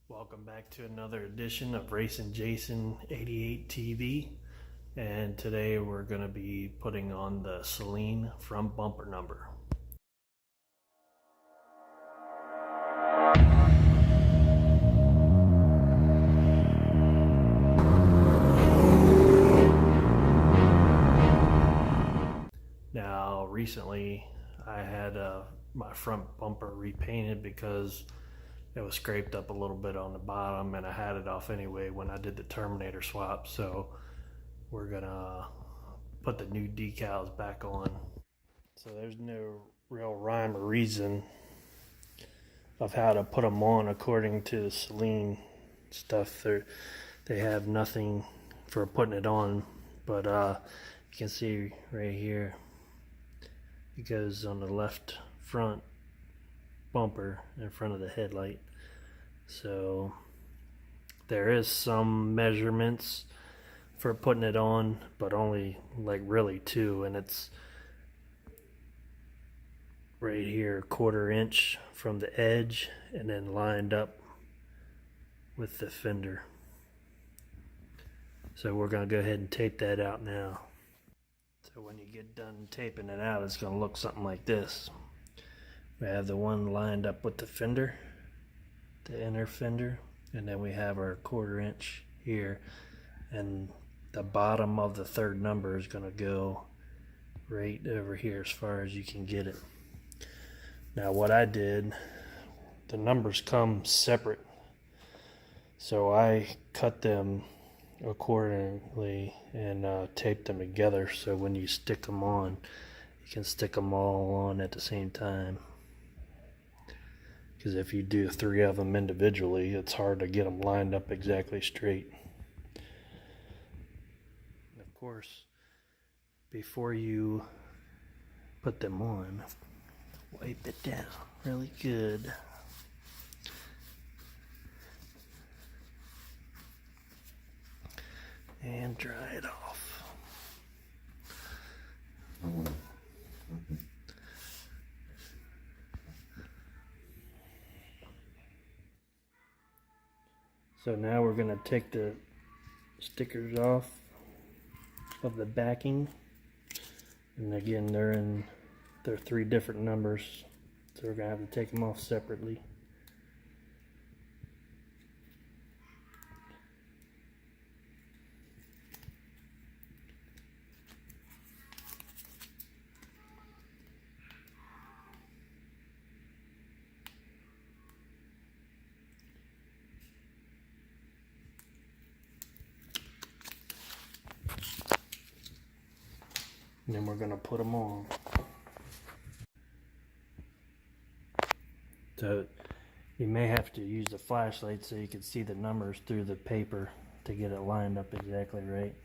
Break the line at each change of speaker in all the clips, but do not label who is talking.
Welcome back to another edition of Racing Jason 88 TV, and today we're going to be putting on the Saleen front bumper number. Now recently I had my front bumper repainted because it was scraped up a little bit on the bottom, and I had it off anyway when I did the Terminator swap, so we're gonna put the new decals back on. So there's no real rhyme or reason of how to put them on according to the Saleen stuff. They have nothing for putting it on, but you can see right here it goes on the left front bumper in front of the headlight. So there is some measurements for putting it on, but only like really two, and it's right here, 1/4 inch from the edge and then lined up with the fender. So we're going to go ahead and tape that out now. So when you get done taping it out, it's going to look something like this. We have the one lined up with the fender, the inner fender, and then we have our 1/4 inch here, and the bottom of the third number is going to go right over here as far as you can get it. Now what I did, the numbers come separate, so I cut them accordingly and taped them together, so when you stick them on, you can stick them all on at the same time. Because if you do 3 of them individually, it's hard to get them lined up exactly straight. Of course, before you put them on, wipe it down really good. And dry it off. So now we're going to take the stickers off of the backing, and again they're 3 different numbers, so we're going to have to take them off separately. And then we're going to put them on. So you may have to use the flashlight so you can see the numbers through the paper to get it lined up exactly right.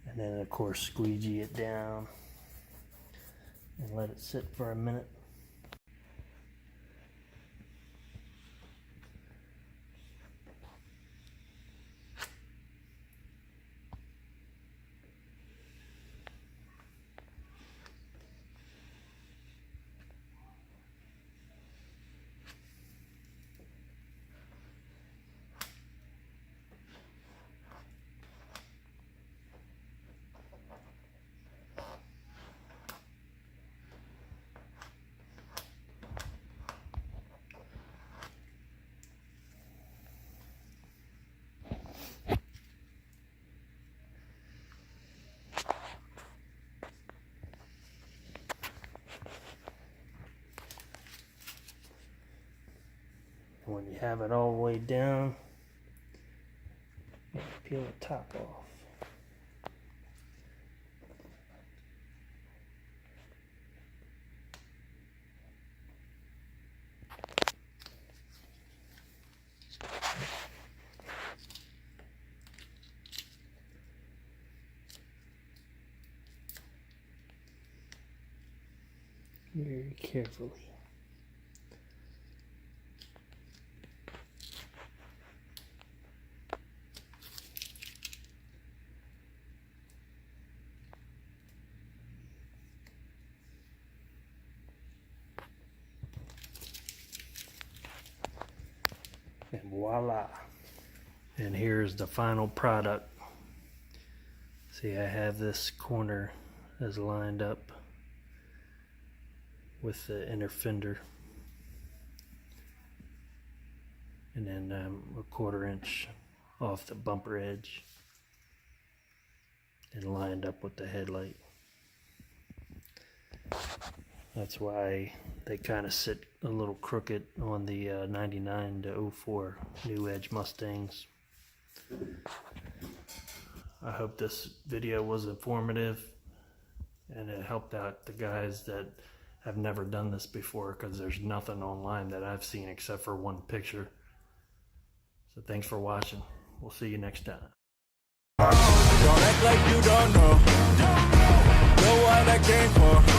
And then of course squeegee it down and let it sit for a minute. When you have it all the way down, you peel the top off. very carefully. And voila. And here's the final product. See, I have this corner as lined up with the inner fender, and then a 1/4 inch off the bumper edge and lined up with the headlight. That's why they kind of sit a little crooked on the 99 to 04 New Edge Mustangs. I hope this video was informative and it helped out the guys that have never done this before, because there's nothing online that I've seen except for one picture. So thanks for watching. We'll see you next time.
Don't act like you don't know what I came for.